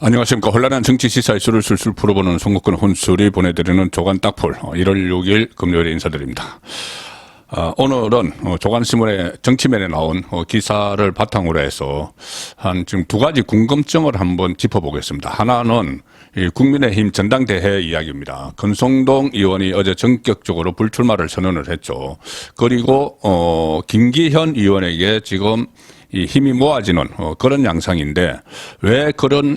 안녕하십니까. 혼란한 정치 시사 이슈를 술술 풀어보는 송국근 혼술이 보내드리는 조간 딱풀 1월 6일 금요일에 인사드립니다. 오늘은 조간신문의 정치면에 나온 기사를 바탕으로 해서 지금 두 가지 궁금증을 한번 짚어보겠습니다. 하나는 국민의힘 전당대회 이야기입니다. 권성동 의원이 어제 전격적으로 불출마를 선언을 했죠. 그리고 김기현 의원에게 지금 이 힘이 모아지는 그런 양상인데 왜 그런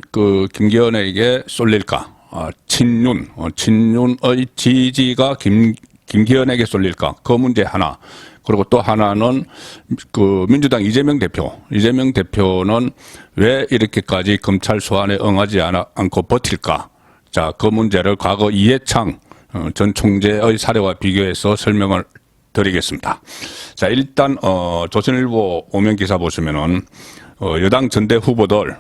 김기현에게 쏠릴까? 친윤의 지지가 김기현에게 쏠릴까? 그 문제 하나. 그리고 또 하나는 민주당 이재명 대표는 왜 이렇게까지 검찰 소환에 응하지 않고 버틸까? 자, 그 문제를 과거 이해창 전 총재의 사례와 비교해서 설명을 드리겠습니다. 자, 일단 조선일보 오면 기사 보시면은 여당 전대 후보들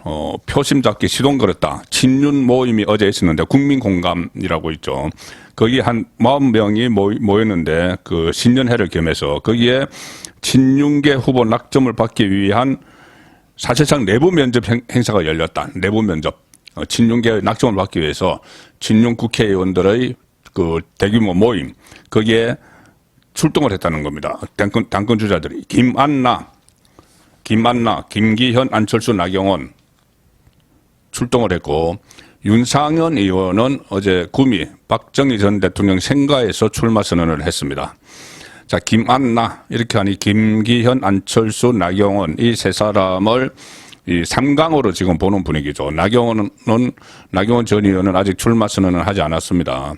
표심 잡기 시동 걸었다. 친윤 모임이 어제 있었는데 국민공감이라고 있죠. 거기 한 40명이 모였는데 그 신년회를 겸해서 거기에 친윤계 후보 낙점을 받기 위한 사실상 내부 면접 행사가 열렸다. 내부 면접. 친윤계 낙점을 받기 위해서 친윤 국회의원들의 그 대규모 모임 거기에 출동을 했다는 겁니다. 당권 주자들이 김안나, 김기현, 안철수, 나경원 출동을 했고 윤상현 의원은 어제 구미 박정희 전 대통령 생가에서 출마 선언을 했습니다. 자, 김안나 이렇게 하니 김기현, 안철수, 나경원 이 세 사람을 이 3강으로 지금 보는 분위기죠. 나경원 전 의원은 아직 출마 선언을 하지 않았습니다.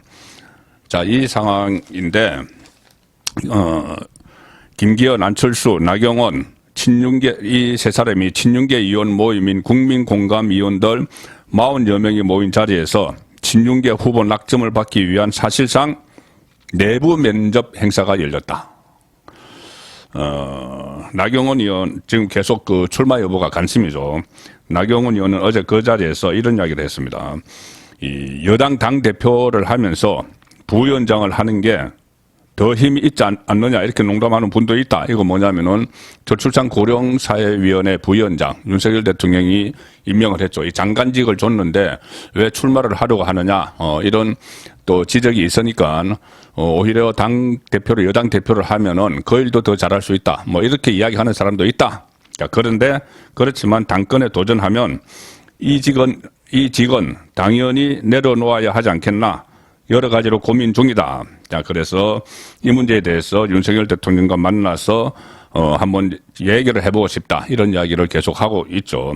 자, 이 상황인데 김기현, 안철수, 나경원, 친윤계 이 세 사람이 친윤계 의원 모임인 국민공감 의원들 40여 명이 모인 자리에서 친윤계 후보 낙점을 받기 위한 사실상 내부 면접 행사가 열렸다. 나경원 의원 지금 계속 그 출마 여부가 관심이죠. 나경원 의원은 어제 그 자리에서 이런 이야기를 했습니다. 이 여당 당 대표를 하면서 부위원장을 하는 게 더 힘이 있지 않느냐 이렇게 농담하는 분도 있다. 이거 뭐냐면은 저출산 고령사회위원회 부위원장 윤석열 대통령이 임명을 했죠. 이 장관직을 줬는데 왜 출마를 하려고 하느냐 이런 또 지적이 있으니까 오히려 당 대표를 여당 대표를 하면은 그 일도 더 잘할 수 있다. 뭐 이렇게 이야기하는 사람도 있다. 자, 그런데 그렇지만 당권에 도전하면 이 직은 당연히 내려놓아야 하지 않겠나. 여러 가지로 고민 중이다. 자, 그래서 이 문제에 대해서 윤석열 대통령과 만나서 한번 얘기를 해보고 싶다. 이런 이야기를 계속 하고 있죠.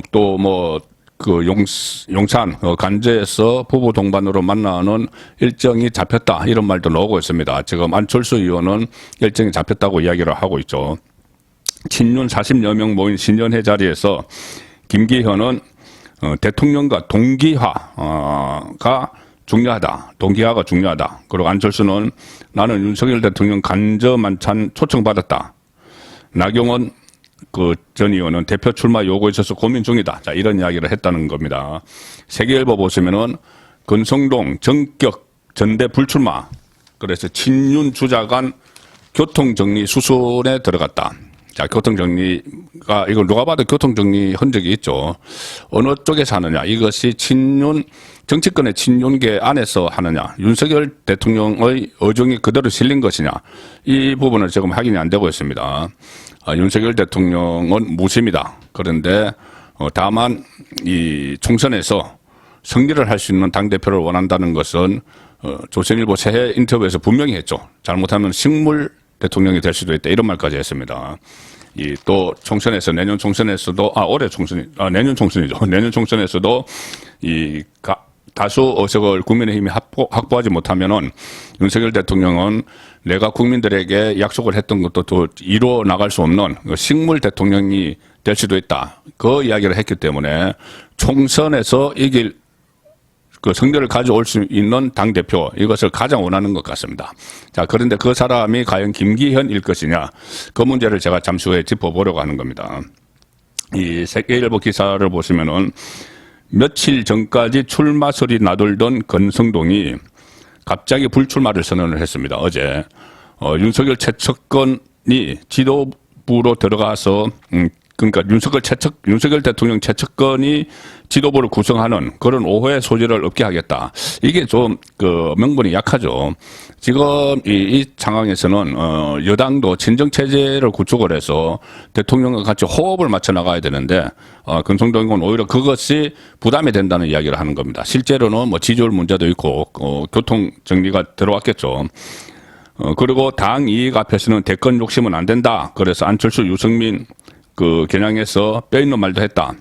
또 뭐 그 용산 간제에서 부부 동반으로 만나는 일정이 잡혔다. 이런 말도 나오고 있습니다. 지금 안철수 의원은 일정이 잡혔다고 이야기를 하고 있죠. 친윤 40여 명 모인 신년회 자리에서 김기현은 대통령과 동기화가 중요하다. 그리고 안철수는 나는 윤석열 대통령 간접 만찬 초청받았다. 나경원 전 의원은 대표 출마 요구에 있어서 고민 중이다. 자, 이런 이야기를 했다는 겁니다. 세계일보 보시면은 권성동 전격 전대 불출마. 그래서 친윤 주자간 교통정리 수순에 들어갔다. 자, 교통정리가, 이걸 누가 봐도 교통정리 흔적이 있죠. 어느 쪽에서 하느냐. 이것이 정치권의 친윤계 안에서 하느냐. 윤석열 대통령의 의중이 그대로 실린 것이냐. 이 부분은 지금 확인이 안 되고 있습니다. 윤석열 대통령은 무심이다. 그런데, 다만, 이 총선에서 승리를 할 수 있는 당대표를 원한다는 것은, 조선일보 새해 인터뷰에서 분명히 했죠. 잘못하면 식물 대통령이 될 수도 있다. 이런 말까지 했습니다. 또 총선에서 내년 총선에서도 내년 총선이죠. 내년 총선에서도 다수 의석을 국민의힘이 확보하지 못하면은 윤석열 대통령은 내가 국민들에게 약속을 했던 것도 또 이루어 나갈 수 없는 식물 대통령이 될 수도 있다. 그 이야기를 했기 때문에 총선에서 이길 승리를 가져올 수 있는 당대표, 이것을 가장 원하는 것 같습니다. 자, 그런데 그 사람이 과연 김기현일 것이냐, 그 문제를 제가 잠시 후에 짚어보려고 하는 겁니다. 이 세계일보 기사를 보시면은 며칠 전까지 출마 소리 나돌던 권성동이 갑자기 불출마를 선언을 했습니다. 어제. 윤석열 최측근이 지도부로 들어가서 그러니까 윤석열 대통령 최측근이 지도부를 구성하는 그런 오해 소지를 없게 하겠다. 이게 좀 그 명분이 약하죠. 지금 이 상황에서는 여당도 친정 체제를 구축을 해서 대통령과 같이 호흡을 맞춰 나가야 되는데 권성동 의원은 오히려 그것이 부담이 된다는 이야기를 하는 겁니다. 실제로는 뭐 지지율 문제도 있고 교통 정리가 들어왔겠죠. 그리고 당 이익 앞에서는 대권 욕심은 안 된다. 그래서 안철수, 유승민 그 겨냥해서 뼈 있는 말도 했다.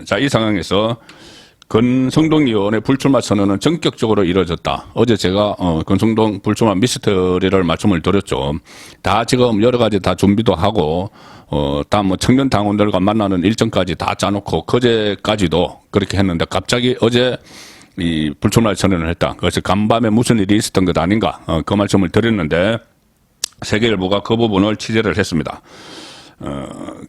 자, 이 상황에서 권성동 의원의 불출마 선언은 전격적으로 이루어졌다. 어제 제가 권성동 불출마 미스터리를 말씀을 드렸죠. 다 지금 여러 가지 다 준비도 하고 다 뭐 청년 당원들과 만나는 일정까지 다 짜놓고 그제까지도 그렇게 했는데 갑자기 어제 이 불출마 선언을 했다. 그래서 간밤에 무슨 일이 있었던 것 아닌가 그 말씀을 드렸는데 세계일보가 그 부분을 취재를 했습니다.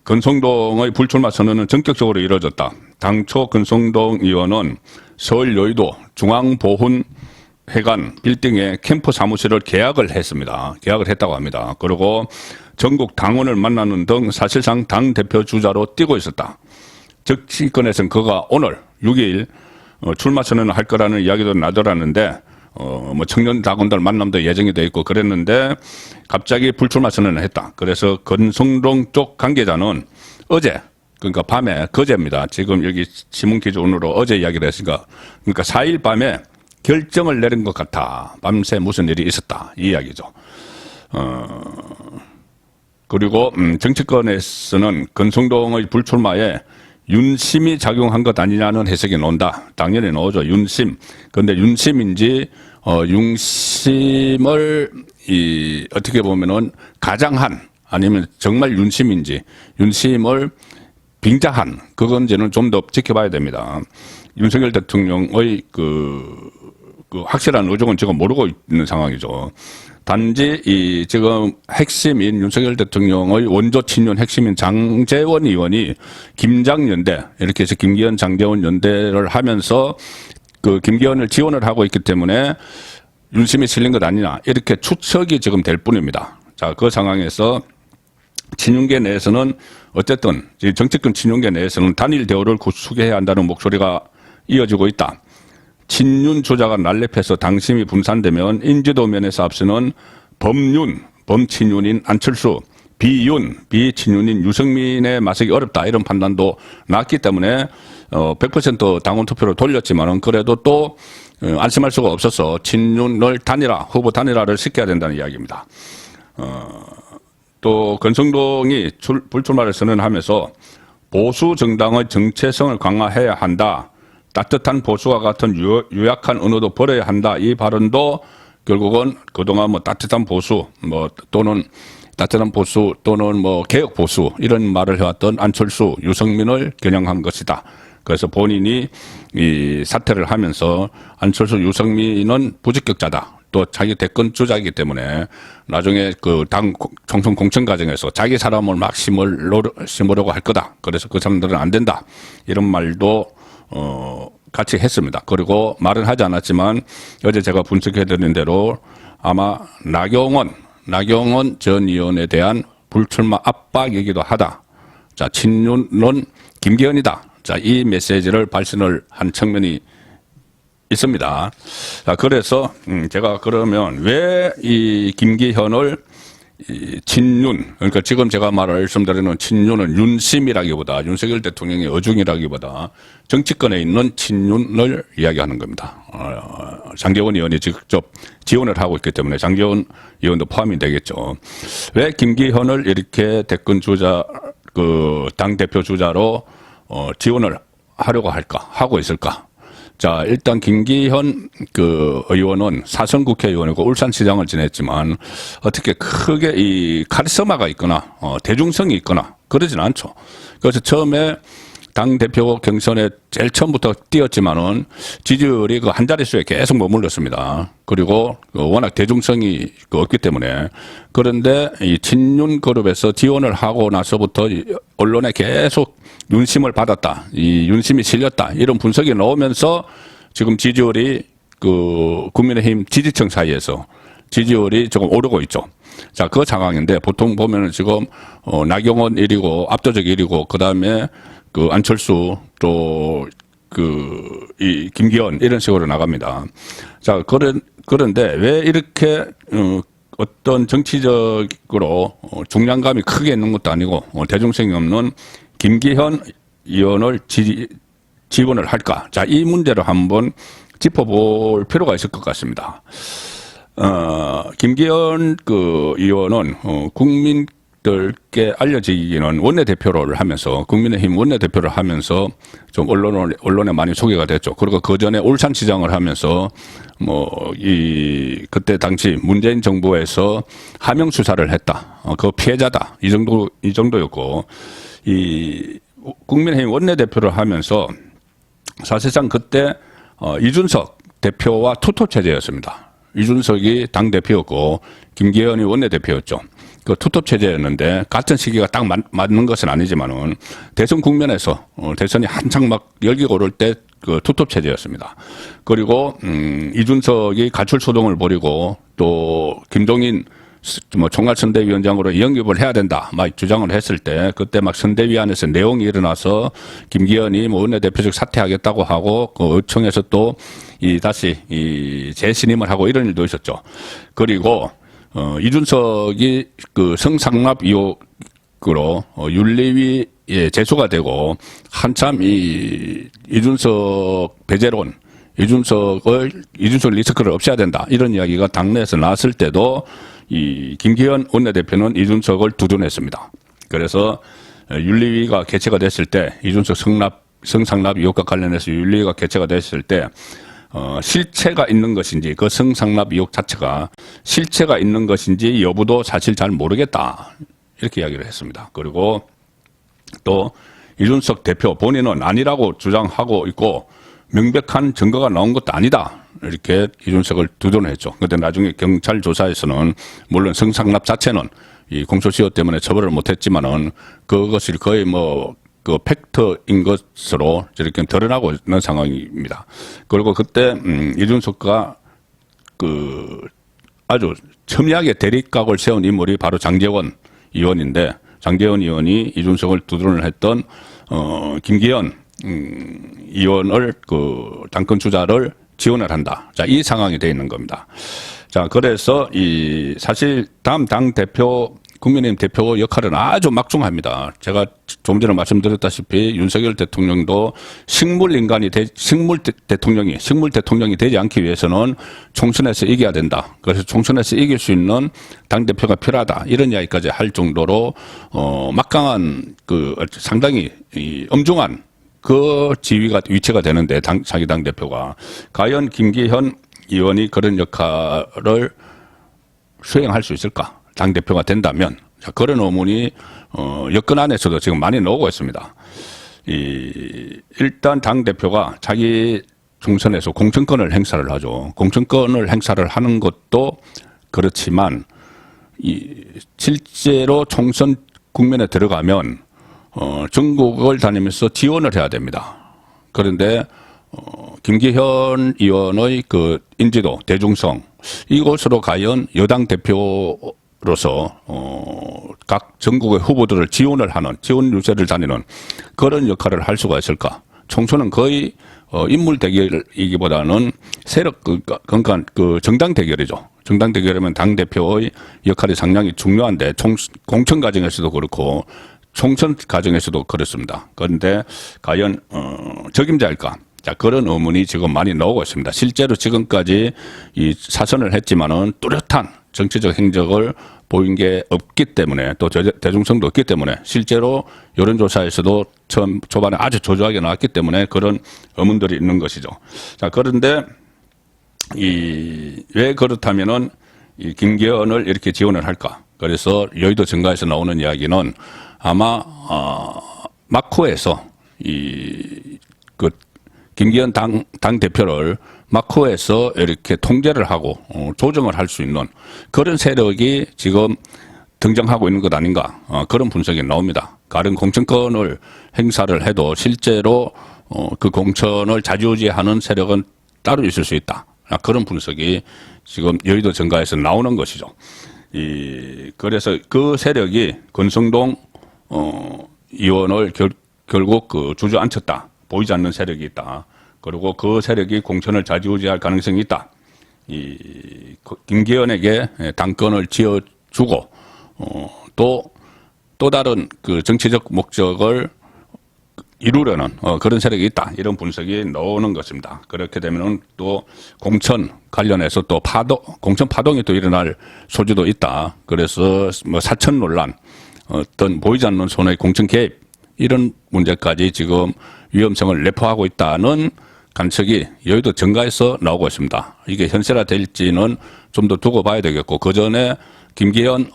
권성동의 불출마 선언은 전격적으로 이루어졌다. 당초 권성동 의원은 서울 여의도 중앙보훈회관 빌딩에 캠프 사무실을 계약을 했습니다. 계약을 했다고 합니다. 그리고 전국 당원을 만나는 등 사실상 당대표 주자로 뛰고 있었다. 정치권에서는 그가 오늘 6일 출마 선언을 할 거라는 이야기도 나돌았는데 뭐 청년 당원들 만남도 예정이 돼 있고 그랬는데 갑자기 불출마 선언을 했다. 그래서 권성동 쪽 관계자는 어제 그러니까 밤에 그제입니다. 지금 여기 신문 기준으로 어제 이야기를 했으니까 그러니까 4일 밤에 결정을 내린 것 같아. 밤새 무슨 일이 있었다. 이 이야기죠. 그리고 정치권에서는 권성동의 불출마에 윤심이 작용한 것 아니냐는 해석이 나온다. 당연히 나오죠. 윤심. 그런데 윤심인지 윤심을 어떻게 보면은 가장한 아니면 정말 윤심인지 윤심을 빙자한 그건지는 좀 더 지켜봐야 됩니다. 윤석열 대통령의 그 확실한 의중은 지금 모르고 있는 상황이죠. 단지 지금 핵심인 윤석열 대통령의 원조 친윤 핵심인 장제원 의원이 김장연대 이렇게 해서 김기현 장제원 연대를 하면서 그 김기현을 지원을 하고 있기 때문에 윤심이 실린 것 아니냐 이렇게 추측이 지금 될 뿐입니다. 자, 그 상황에서 친윤계 내에서는 어쨌든 정치권 친윤계 내에서는 단일 대우를 구축해야 한다는 목소리가 이어지고 있다. 친윤 주자가 난립해서 당심이 분산되면 인지도 면에서 앞서는 범친윤인 안철수, 비친윤인 유승민에 맞서기 어렵다. 이런 판단도 났기 때문에 100% 당원 투표를 돌렸지만은 그래도 또 안심할 수가 없어서 친윤을 후보 단일화를 시켜야 된다는 이야기입니다. 또 권성동이 불출마를 선언하면서 보수 정당의 정체성을 강화해야 한다. 따뜻한 보수와 같은 유약한 언어도 버려야 한다. 이 발언도 결국은 그동안 뭐 따뜻한 보수 또는 개혁 보수 이런 말을 해왔던 안철수, 유승민을 겨냥한 것이다. 그래서 본인이 이 사퇴를 하면서 안철수, 유승민은 부적격자다. 또 자기 대권 주자이기 때문에 나중에 그 당 총선 공천 과정에서 자기 사람을 막 심으려고 할 거다. 그래서 그 사람들은 안 된다. 이런 말도 같이 했습니다. 그리고 말은 하지 않았지만 어제 제가 분석해드린 대로 아마 나경원 전 의원에 대한 불출마 압박이기도 하다. 자, 친윤은 김기현이다. 자, 이 메시지를 발신을 한 측면이 있습니다. 자, 그래서 제가 그러면 왜 이 김기현을 친윤, 그러니까 지금 제가 말씀드리는 친윤은 윤심이라기보다 윤석열 대통령의 어중이라기보다 정치권에 있는 친윤을 이야기하는 겁니다. 장제원 의원이 직접 지원을 하고 있기 때문에 장제원 의원도 포함이 되겠죠. 왜 김기현을 이렇게 대권 주자, 당대표 주자로 지원을 하려고 하고 있을까? 자, 일단 김기현 의원은 사선 국회의원이고 울산시장을 지냈지만 어떻게 크게 이 카리스마가 있거나 대중성이 있거나 그러진 않죠. 그래서 처음에 당대표 경선에 제일 처음부터 뛰었지만은 지지율이 한 자릿수에 계속 머물렀습니다. 그리고 워낙 대중성이 없기 때문에. 그런데 이 친윤 그룹에서 지원을 하고 나서부터 언론에 계속 윤심을 받았다. 이 윤심이 실렸다. 이런 분석이 나오면서 지금 지지율이 국민의힘 지지층 사이에서 지지율이 조금 오르고 있죠. 자, 그 상황인데 보통 보면은 지금 나경원 1위고 압도적 1위고 그다음에 그 안철수 또 이 김기현 이런 식으로 나갑니다. 자, 그런데 왜 이렇게 어떤 정치적으로 중량감이 크게 있는 것도 아니고 대중성이 없는 김기현 의원을 지원을 할까? 자, 이 문제를 한번 짚어볼 필요가 있을 것 같습니다. 김기현 의원은 국민들께 알려지기는 원내대표를 하면서 국민의힘 원내대표를 하면서 좀 언론에 많이 소개가 됐죠. 그리고 그 전에 울산시장을 하면서 그때 당시 문재인 정부에서 하명 수사를 했다. 그 피해자다. 이 정도였고 이 국민의힘 원내대표를 하면서 사실상 그때 이준석 대표와 투톱 체제였습니다. 이준석이 당대표였고 김기현이 원내대표였죠. 그 투톱 체제였는데 같은 시기가 딱 맞는 것은 아니지만은 대선 국면에서 대선이 한창 막 열기가 오를 때 그 투톱 체제였습니다. 그리고 이준석이 가출 소동을 벌이고 또 김종인 총괄선대위원장으로 영입을 해야 된다, 막 주장을 했을 때, 그때 막 선대위 안에서 내용이 일어나서 김기현이 원내대표직 사퇴하겠다고 하고, 그 의총에서 또 다시 재신임을 하고 이런 일도 있었죠. 그리고, 이준석이 그 성상납 의혹으로 윤리위에 제소가 되고, 한참 이준석 배제론, 이준석 리스크를 없애야 된다, 이런 이야기가 당내에서 나왔을 때도 이 김기현 원내대표는 이준석을 두둔했습니다. 그래서 윤리위가 개최가 됐을 때 이준석 성상납 의혹과 관련해서 윤리위가 개최가 됐을 때 실체가 있는 것인지 그 성상납 의혹 자체가 실체가 있는 것인지 여부도 사실 잘 모르겠다, 이렇게 이야기를 했습니다. 그리고 또 이준석 대표 본인은 아니라고 주장하고 있고 명백한 증거가 나온 것도 아니다, 이렇게 이준석을 두둔했죠. 그런데 나중에 경찰 조사에서는 물론 성상납 자체는 이 공소시효 때문에 처벌을 못했지만은 그것이 거의 그 팩트인 것으로 이렇게 드러나고 있는 상황입니다. 그리고 그때 이준석과 아주 첨예하게 대립각을 세운 인물이 바로 장제원 의원인데, 장제원 의원이 이준석을 두둔을 했던 김기현 의원을 당권 주자를 지원을 한다. 자, 이 상황이 되어 있는 겁니다. 자, 그래서 사실 다음 당 대표, 국민의힘 대표 역할은 아주 막중합니다. 제가 좀 전에 말씀드렸다시피 윤석열 대통령도 식물 대통령이 되지 않기 위해서는 총선에서 이겨야 된다. 그래서 총선에서 이길 수 있는 당 대표가 필요하다, 이런 이야기까지 할 정도로 막강한 상당히 엄중한 그 위치가 되는데, 자기 당 대표가 과연 김기현 의원이 그런 역할을 수행할 수 있을까? 당 대표가 된다면, 그런 의문이 여권 안에서도 지금 많이 나오고 있습니다. 일단 당 대표가 자기 총선에서 공천권을 행사를 하죠. 공천권을 행사를 하는 것도 그렇지만 실제로 총선 국면에 들어가면 전국을 다니면서 지원을 해야 됩니다. 그런데 김기현 의원의 인지도, 대중성, 이것으로 과연 여당 대표로서 각 전국의 후보들을 지원을 하는, 지원 유세를 다니는 그런 역할을 할 수가 있을까? 총선은 거의 인물 대결이기보다는 세력, 그러니까 정당 대결이죠. 정당 대결이면 당 대표의 역할이 상당히 중요한데, 공천 과정에서도 그렇고 총선 과정에서도 그렇습니다. 그런데 과연 적임자일까? 자, 그런 의문이 지금 많이 나오고 있습니다. 실제로 지금까지 사선을 했지만은 뚜렷한 정치적 행적을 보인 게 없기 때문에, 또 대중성도 없기 때문에, 실제로 여론조사에서도 초반에 아주 조조하게 나왔기 때문에 그런 의문들이 있는 것이죠. 자, 그런데 왜 그렇다면은 김기현을 이렇게 지원을 할까? 그래서 여의도 정가에서 나오는 이야기는 아마 마코에서 김기현 당 대표를 마코에서 이렇게 통제를 하고 조정을 할 수 있는 그런 세력이 지금 등장하고 있는 것 아닌가, 그런 분석이 나옵니다. 다른 공천권을 행사를 해도 실제로 그 공천을 좌지우지하는 세력은 따로 있을 수 있다, 그런 분석이 지금 여의도 정가에서 나오는 것이죠. 그래서 그 세력이 권성동 의원을 결국 그 주저앉혔다. 보이지 않는 세력이 있다. 그리고 그 세력이 공천을 좌지우지할 가능성이 있다. 김기현에게 당권을 지어주고 또 다른 그 정치적 목적을 이루려는 그런 세력이 있다. 이런 분석이 나오는 것입니다. 그렇게 되면은 또 공천 관련해서 또 공천 파동이 또 일어날 소지도 있다. 그래서 뭐 사천 논란, 어떤 보이지 않는 손의 공천 개입 이런 문제까지 지금 위험성을 내포하고 있다는 관측이 여의도 정가에서 나오고 있습니다. 이게 현실화될지는 좀 더 두고 봐야 되겠고 그 전에 김기현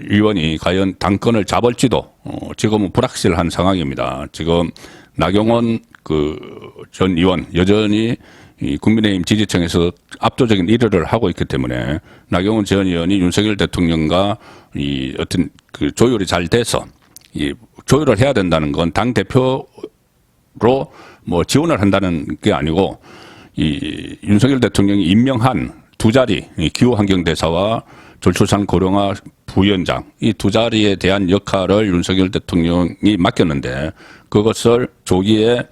의원이 과연 당권을 잡을지도 지금은 불확실한 상황입니다. 지금 나경원 전 의원 여전히 국민의힘 지지층에서 압도적인 1위를 하고 있기 때문에 나경원 전 의원이 윤석열 대통령과 어떤 그 조율이 잘 돼서 조율을 해야 된다는 건 당 대표로 뭐 지원을 한다는 게 아니고 윤석열 대통령이 임명한 두 자리 기후환경대사와 저출산 고령화 부위원장 이 두 자리에 대한 역할을 윤석열 대통령이 맡겼는데 그것을 조기에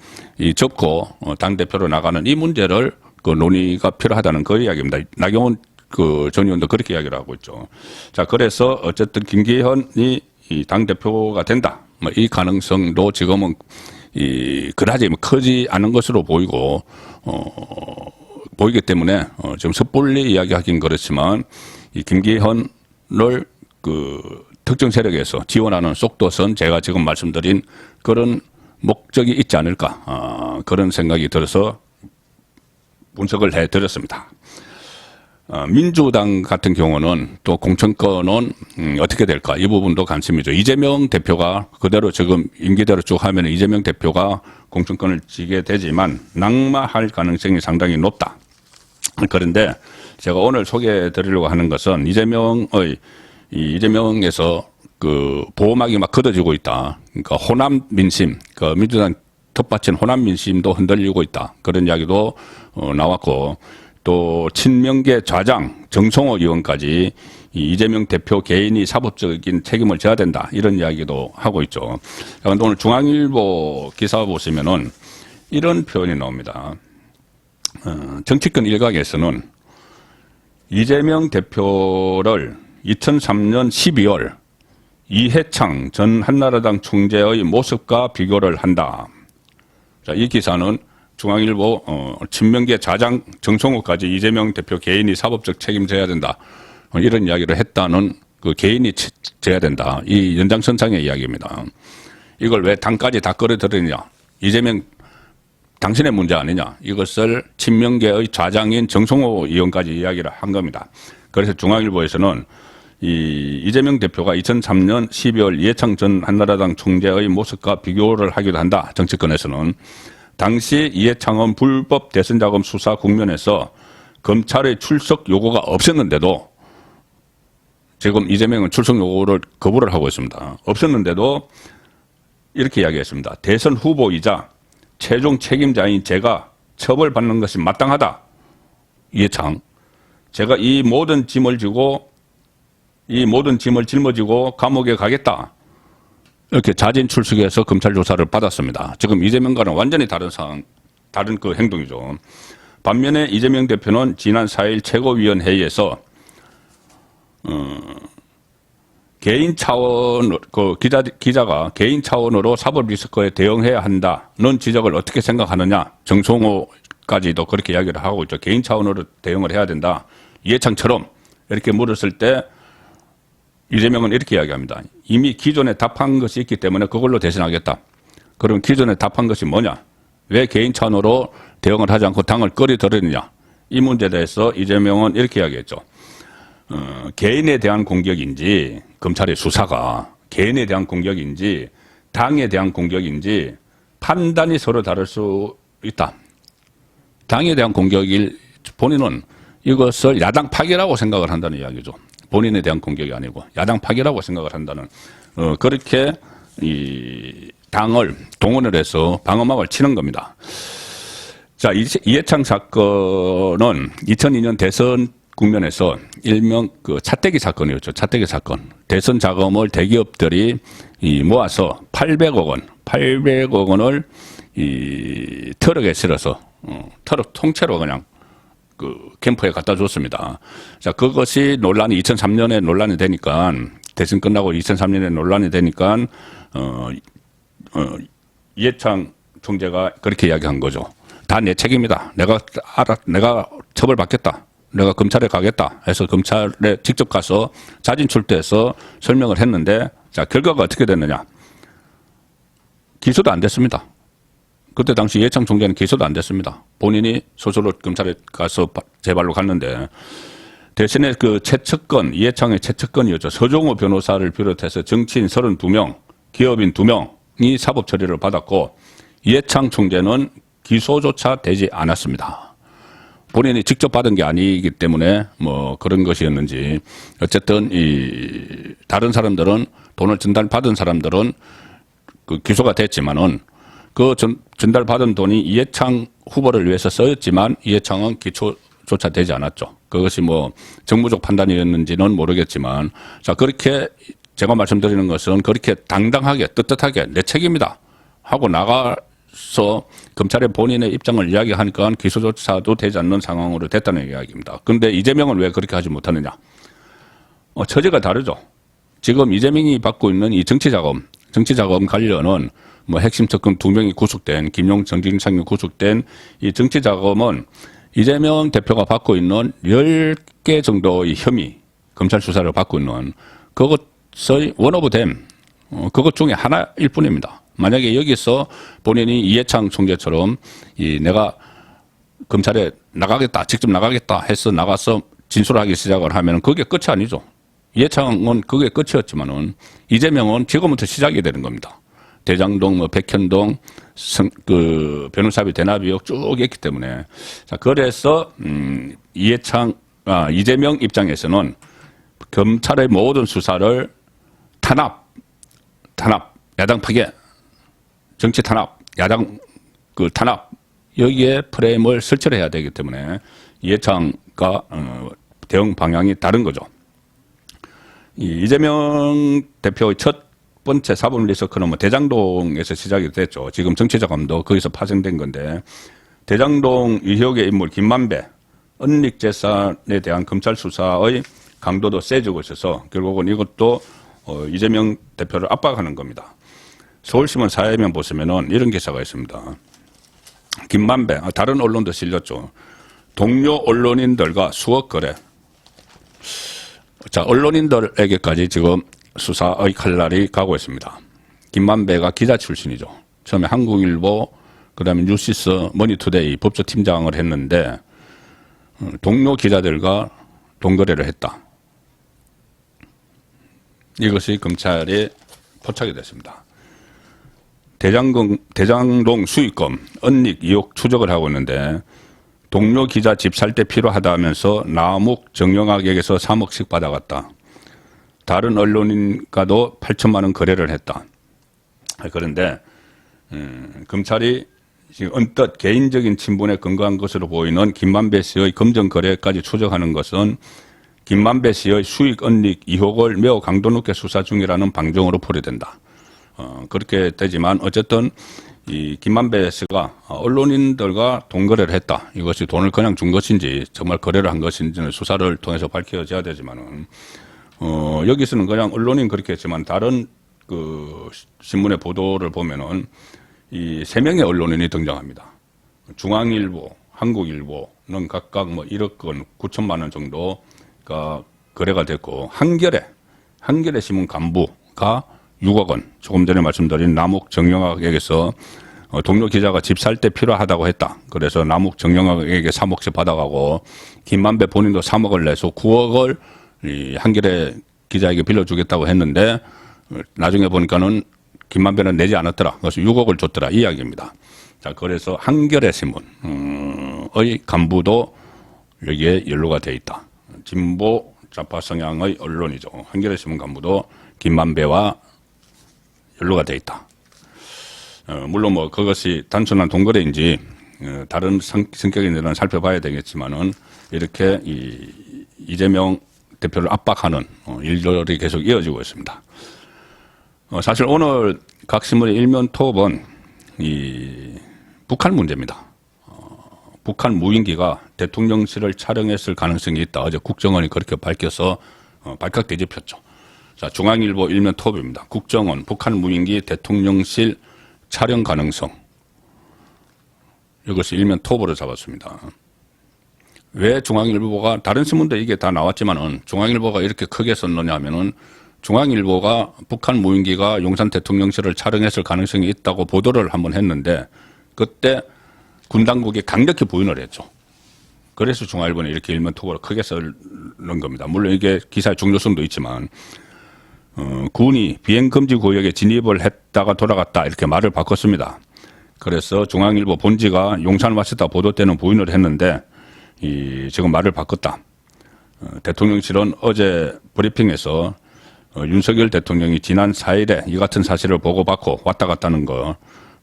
접고 당대표로 나가는 이 문제를 그 논의가 필요하다는 그 이야기입니다. 나경원 전 의원도 그렇게 이야기를 하고 있죠. 자, 그래서 어쨌든 김기현이 당대표가 된다. 뭐 이 가능성도 지금은 그다지 크지 않은 것으로 보이기 때문에 좀 섣불리 이야기하긴 그렇지만 이 김기현을 그 특정 세력에서 지원하는 속도선 제가 지금 말씀드린 그런 목적이 있지 않을까 그런 생각이 들어서 분석을 해드렸습니다. 민주당 같은 경우는 또 공천권은 어떻게 될까 이 부분도 관심이죠. 이재명 대표가 그대로 지금 임기대로 쭉 하면 이재명 대표가 공천권을 쥐게 되지만 낙마할 가능성이 상당히 높다. 그런데 제가 오늘 소개해 드리려고 하는 것은 이재명에서 그 보호막이 막 걷어지고 있다. 그러니까 호남 민심, 그 민주당 텃밭인 호남 민심도 흔들리고 있다. 그런 이야기도 나왔고 또 친명계 좌장 정성호 의원까지 이재명 대표 개인이 사법적인 책임을 져야 된다. 이런 이야기도 하고 있죠. 그런데 오늘 중앙일보 기사 보시면은 이런 표현이 나옵니다. 정치권 일각에서는 이재명 대표를 2003년 12월 이해창 전 한나라당 총재의 모습과 비교를 한다. 자, 이 기사는 중앙일보 친명계 좌장 정성호까지 이재명 대표 개인이 사법적 책임져야 된다. 이런 이야기를 했다는 그 개인이 져야 된다. 이 연장선상의 이야기입니다. 이걸 왜 당까지 다 끌어들이냐. 이재명 당신의 문제 아니냐. 이것을 친명계의 좌장인 정성호 의원까지 이야기를 한 겁니다. 그래서 중앙일보에서는 이재명 대표가 2003년 12월 이해창 전 한나라당 총재의 모습과 비교를 하기도 한다. 정치권에서는. 당시 이해창은 불법 대선 자금 수사 국면에서 검찰의 출석 요구가 없었는데도 지금 이재명은 출석 요구를 거부를 하고 있습니다. 없었는데도 이렇게 이야기했습니다. 대선 후보이자 최종 책임자인 제가 처벌받는 것이 마땅하다. 이해창. 제가 이 모든 짐을 짊어지고 감옥에 가겠다. 이렇게 자진 출석해서 검찰 조사를 받았습니다. 지금 이재명과는 완전히 다른 그 행동이죠. 반면에 이재명 대표는 지난 4일 최고위원회의에서 개인 차원 기자가 개인 차원으로 사법 리스크에 대응해야 한다는 지적을 어떻게 생각하느냐. 정성호까지도 그렇게 이야기를 하고 있죠. 개인 차원으로 대응을 해야 된다. 이해창처럼 이렇게 물었을 때 이재명은 이렇게 이야기합니다. 이미 기존에 답한 것이 있기 때문에 그걸로 대신하겠다. 그럼 기존에 답한 것이 뭐냐? 왜 개인 차원으로 대응을 하지 않고 당을 끌어들이느냐? 이 문제에 대해서 이재명은 이렇게 이야기했죠. 개인에 대한 공격인지 검찰의 수사가 개인에 대한 공격인지 당에 대한 공격인지 판단이 서로 다를 수 있다. 당에 대한 공격일 본인은 이것을 야당 파괴라고 생각을 한다는 이야기죠. 본인에 대한 공격이 아니고 야당 파괴라고 생각을 한다는 그렇게 이 당을 동원을 해서 방어막을 치는 겁니다. 자, 이해창 사건은 2002년 대선 국면에서 일명 그 차떼기 사건이었죠. 차떼기 사건. 대선 자금을 대기업들이 모아서 800억 원을 이 트럭에 실어서 트럭 통째로 그냥 그 캠프에 갖다 줬습니다. 자, 그것이 논란이 2003년에 논란이 되니까 대선 끝나고 2003년에 논란이 되니까 이해창 총재가 그렇게 이야기한 거죠. 다 내 책임이다. 내가 처벌받겠다. 내가 검찰에 가겠다 해서 검찰에 직접 가서 자진 출두해서 설명을 했는데 자, 결과가 어떻게 됐느냐. 기소도 안 됐습니다. 그때 당시 이해창 총재는 기소도 안 됐습니다. 본인이 스스로 검찰에 가서 재발로 갔는데 대신에 그 최측근, 이해창의 최측근이었죠. 서종호 변호사를 비롯해서 정치인 32명, 기업인 2명이 사법 처리를 받았고 이해창 총재는 기소조차 되지 않았습니다. 본인이 직접 받은 게 아니기 때문에 뭐 그런 것이었는지 어쨌든 이 다른 사람들은 돈을 전달받은 사람들은 그 기소가 됐지만은 그 전달받은 돈이 이해창 후보를 위해서 쓰였지만 이해창은 기소조차 되지 않았죠. 그것이 뭐 정무적 판단이었는지는 모르겠지만 자, 그렇게 제가 말씀드리는 것은 그렇게 당당하게 떳떳하게 내 책임이다 하고 나가서 검찰에 본인의 입장을 이야기하니까 기소조차도 되지 않는 상황으로 됐다는 이야기입니다. 그런데 이재명은 왜 그렇게 하지 못하느냐. 처지가 다르죠. 지금 이재명이 받고 있는 이 정치자금 관련은 뭐 핵심 특검 2명이 구속된 김용 정진상이 구속된 이 정치자금은 이재명 대표가 받고 있는 10개 정도의 혐의 검찰 수사를 받고 있는 그것의 원 오브 댐 그것 중에 하나일 뿐입니다. 만약에 여기서 본인이 이해창 총재처럼 내가 검찰에 나가겠다 직접 나가겠다 해서 나가서 진술하기 시작을 하면 그게 끝이 아니죠. 이해창은 그게 끝이었지만은 이재명은 지금부터 시작이 되는 겁니다. 대장동, 뭐 백현동, 그 변호사비 대납 의혹 쭉 있기 때문에 자, 그래서 이재명 입장에서는 검찰의 모든 수사를 탄압, 야당 파괴, 정치 탄압, 야당 그 탄압 여기에 프레임을 설치를 해야 되기 때문에 이해창과 대응 방향이 다른 거죠. 이재명 대표의 첫 번째 사법 리스크는 뭐 대장동에서 시작이 됐죠. 지금 정치자금도 거기서 파생된 건데 대장동 의혹의 인물 김만배, 은닉재산에 대한 검찰 수사의 강도도 세지고 있어서 결국은 이것도 이재명 대표를 압박하는 겁니다. 서울신문 사회면 보시면은 이런 기사가 있습니다. 김만배, 다른 언론도 실렸죠. 동료 언론인들과 수억 거래. 자, 언론인들에게까지 지금 수사의 칼날이 가고 있습니다. 김만배가 기자 출신이죠. 처음에 한국일보, 그 다음에 뉴시스, 머니투데이 법조팀장을 했는데 동료 기자들과 돈거래를 했다. 이것이 검찰에 포착이 됐습니다. 대장동 수익금, 은닉 의혹 추적을 하고 있는데 동료 기자 집 살 때 필요하다 하면서 남욱 정영학에게서 3억씩 받아갔다. 다른 언론인과도 8천만 원 거래를 했다. 그런데 검찰이 지금 언뜻 개인적인 친분에 근거한 것으로 보이는 김만배 씨의 검정 거래까지 추적하는 것은 김만배 씨의 수익 은닉 의혹을 매우 강도 높게 수사 중이라는 방정으로 풀이된다. 그렇게 되지만 어쨌든 이 김만배 씨가 언론인들과 돈거래를 했다. 이것이 돈을 그냥 준 것인지 정말 거래를 한 것인지는 수사를 통해서 밝혀져야 되지만은 여기서는 그냥 언론인 그렇게 했지만 다른 그 신문의 보도를 보면은 이 3명의 언론인이 등장합니다. 중앙일보, 한국일보는 각각 뭐 1억 원, 9천만 원 정도가 거래가 됐고 한겨레 신문 간부가 6억 원, 조금 전에 말씀드린 남욱 정영학에게서 동료 기자가 집 살 때 필요하다고 했다. 그래서 남욱 정영학에게 3억씩 받아가고 김만배 본인도 3억을 내서 9억을 이 한겨레 기자에게 빌려주겠다고 했는데 나중에 보니까는 김만배는 내지 않았더라. 그래서 6억을 줬더라. 이 이야기입니다. 자, 그래서 한겨레 신문의 간부도 여기에 연루가 되어 있다. 진보 좌파 성향의 언론이죠. 한겨레 신문 간부도 김만배와 연루가 되어 있다. 물론 뭐 그것이 단순한 돈거래인지 다른 성격인지는 살펴봐야 되겠지만은 이렇게 이 이재명 대표를 압박하는 일들이 계속 이어지고 있습니다. 사실 오늘 각 신문의 일면 톱은 이 북한 문제입니다. 북한 무인기가 대통령실을 촬영했을 가능성이 있다. 어제 국정원이 그렇게 밝혀서 발칵 뒤집혔죠. 자, 중앙일보 일면 톱입니다. 국정원 북한 무인기 대통령실 촬영 가능성. 이것을 일면 톱으로 잡았습니다. 왜 중앙일보가 다른 신문도 이게 다 나왔지만은 중앙일보가 이렇게 크게 썼느냐 하면은 중앙일보가 북한 무인기가 용산 대통령실을 촬영했을 가능성이 있다고 보도를 한번 했는데 그때 군 당국이 강력히 부인을 했죠. 그래서 중앙일보는 이렇게 일면 톱으로 크게 쓰는 겁니다. 물론 이게 기사의 중요성도 있지만 군이 비행금지 구역에 진입을 했다가 돌아갔다 이렇게 말을 바꿨습니다. 그래서 중앙일보 본지가 용산 왔었다 보도 때는 부인을 했는데 지금 말을 바꿨다. 대통령실은 어제 브리핑에서 윤석열 대통령이 지난 4일에 이 같은 사실을 보고받고 왔다 갔다는 거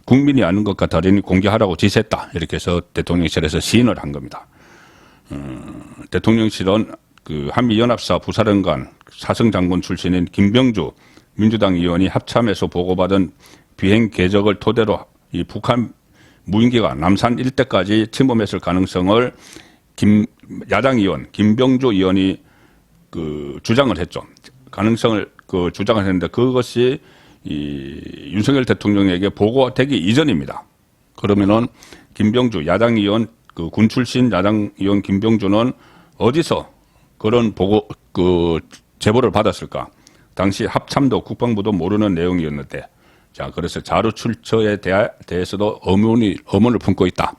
국민이 아는 것 같으니 공개하라고 지시했다. 이렇게 해서 대통령실에서 시인을 한 겁니다. 대통령실은 그 한미연합사 부사령관 사성장군 출신인 김병주 민주당 의원이 합참에서 보고받은 비행 궤적을 토대로 이 북한 무인기가 남산 일대까지 침범했을 가능성을 야당 의원 김병주 의원이 그 주장을 했죠. 가능성을 주장을 했는데 그것이 윤석열 대통령에게 보고되기 이전입니다. 그러면은 김병주 야당 의원 군 출신 야당 의원 김병주는 어디서 그런 제보를 받았을까? 당시 합참도 국방부도 모르는 내용이었는데, 자, 그래서 자료 출처에 대해서도 의문을 품고 있다.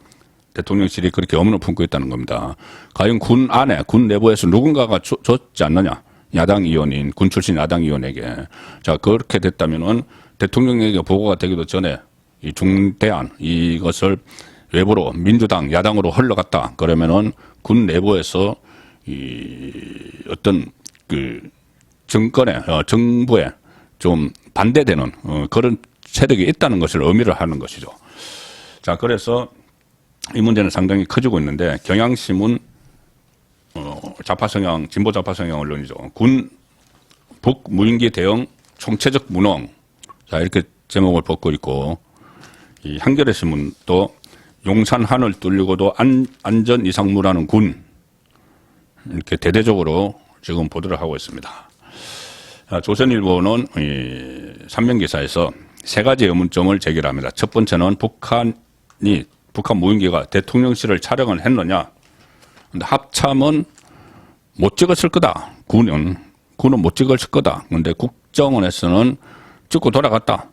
대통령실이 그렇게 의문을 품고 있다는 겁니다. 과연 군 안에, 군 내부에서 누군가가 줬지 않느냐? 야당 의원인, 군 출신 야당 의원에게. 자, 그렇게 됐다면은 대통령에게 보고가 되기도 전에 이 중대한 이것을 외부로 민주당, 야당으로 흘러갔다. 그러면은 군 내부에서 어떤 정부에 좀 반대되는 그런 세력이 있다는 것을 의미를 하는 것이죠. 자, 그래서 이 문제는 상당히 커지고 있는데 경향신문 좌파성향, 진보 좌파성향 언론이죠. 군 북무인기 대응 총체적 무능. 자, 이렇게 제목을 벗고 있고 이 한겨레 신문도 용산 한을 뚫리고도 안전 이상무라는 군. 이렇게 대대적으로 지금 보도를 하고 있습니다. 조선일보는 삼면 기사에서 세 가지 의문점을 제기합니다. 첫 번째는 북한 무인기가 대통령실을 촬영을 했느냐. 근데 합참은 못 찍었을 거다. 군은 못 찍었을 거다. 근데 국정원에서는 찍고 돌아갔다.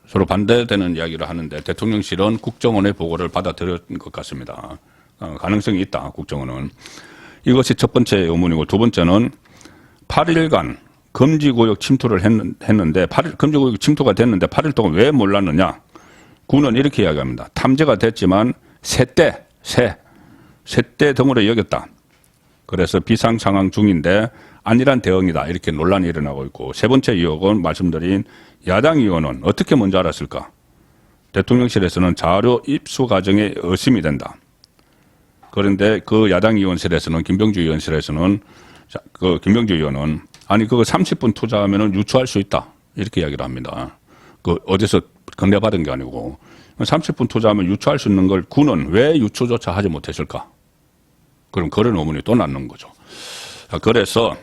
서로 반대되는 이야기를 하는데 대통령실은 국정원의 보고를 받아들였던 것 같습니다. 가능성이 있다. 국정원은. 이것이 첫 번째 의문이고 두 번째는 8일간 금지구역 침투를 했는데 금지구역 침투가 됐는데 8일 동안 왜 몰랐느냐. 군은 이렇게 이야기합니다. 탐지가 됐지만 새떼 등으로 여겼다. 그래서 비상 상황 중인데 안일한 대응이다. 이렇게 논란이 일어나고 있고 세 번째 의혹은 말씀드린 야당 의원은 어떻게 먼저 알았을까? 대통령실에서는 자료 입수 과정에 의심이 된다. 그런데 그 야당 의원실에서는 김병주 의원실에서는 김병주 의원은 아니 그거 30분 투자하면은 유추할 수 있다. 이렇게 이야기를 합니다. 어디서 건네받은 게 아니고 30분 투자하면 유추할 수 있는 걸 군은 왜 유추조차 하지 못했을까? 그럼 그런 의문이 또 낳는 거죠. 그래서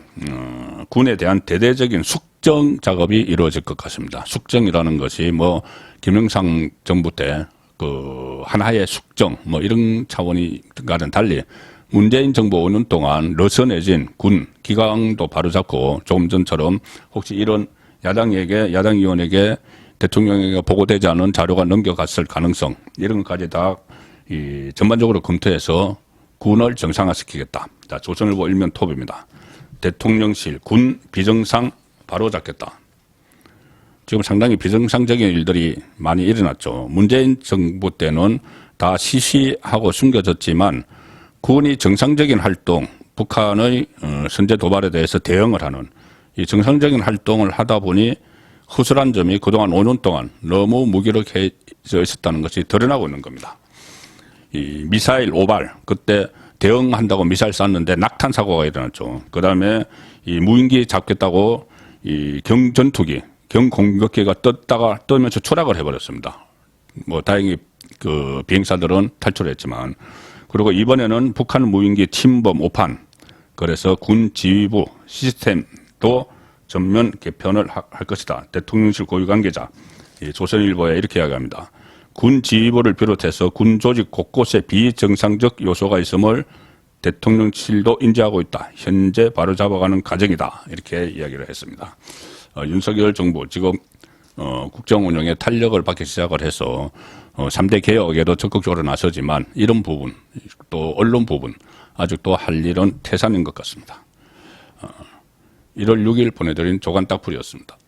군에 대한 대대적인 숙정 작업이 이루어질 것 같습니다. 숙정이라는 것이 김영삼 정부 때 하나의 숙정 이런 차원과는 달리 문재인 정부 5년 동안 러선해진 군 기강도 바로잡고 조금 전처럼 혹시 이런 야당 의원에게 대통령에게 보고되지 않은 자료가 넘겨갔을 가능성 이런 것까지 다 전반적으로 검토해서 군을 정상화시키겠다. 자, 조선일보 일면 톱입니다. 대통령실 군 비정상 바로잡겠다. 지금 상당히 비정상적인 일들이 많이 일어났죠. 문재인 정부 때는 다 시시하고 숨겨졌지만 군이 정상적인 활동, 북한의 선제 도발에 대해서 대응을 하는 이 정상적인 활동을 하다 보니 허술한 점이 그동안 5년 동안 너무 무기력해져 있었다는 것이 드러나고 있는 겁니다. 이 미사일 오발, 그때 대응한다고 미사일 쐈는데 낙탄 사고가 일어났죠. 그다음에 이 무인기 잡겠다고 이 경전투기, 경공격기가 뜨면서 추락을 해버렸습니다. 뭐 다행히 그 비행사들은 탈출했지만, 그리고 이번에는 북한 무인기 침범 5판, 그래서 군 지휘부 시스템도 전면 개편을 할 것이다. 대통령실 고위 관계자 조선일보에 이렇게 이야기합니다. 군 지휘부를 비롯해서 군 조직 곳곳에 비정상적 요소가 있음을 대통령실도 인지하고 있다. 현재 바로 잡아가는 과정이다. 이렇게 이야기를 했습니다. 윤석열 정부 지금 국정 운영에 탄력을 받기 시작을 해서 3대 개혁에도 적극적으로 나서지만 이런 부분, 또 언론 부분 아직도 할 일은 태산인 것 같습니다. 1월 6일 보내드린 조간딱풀이었습니다.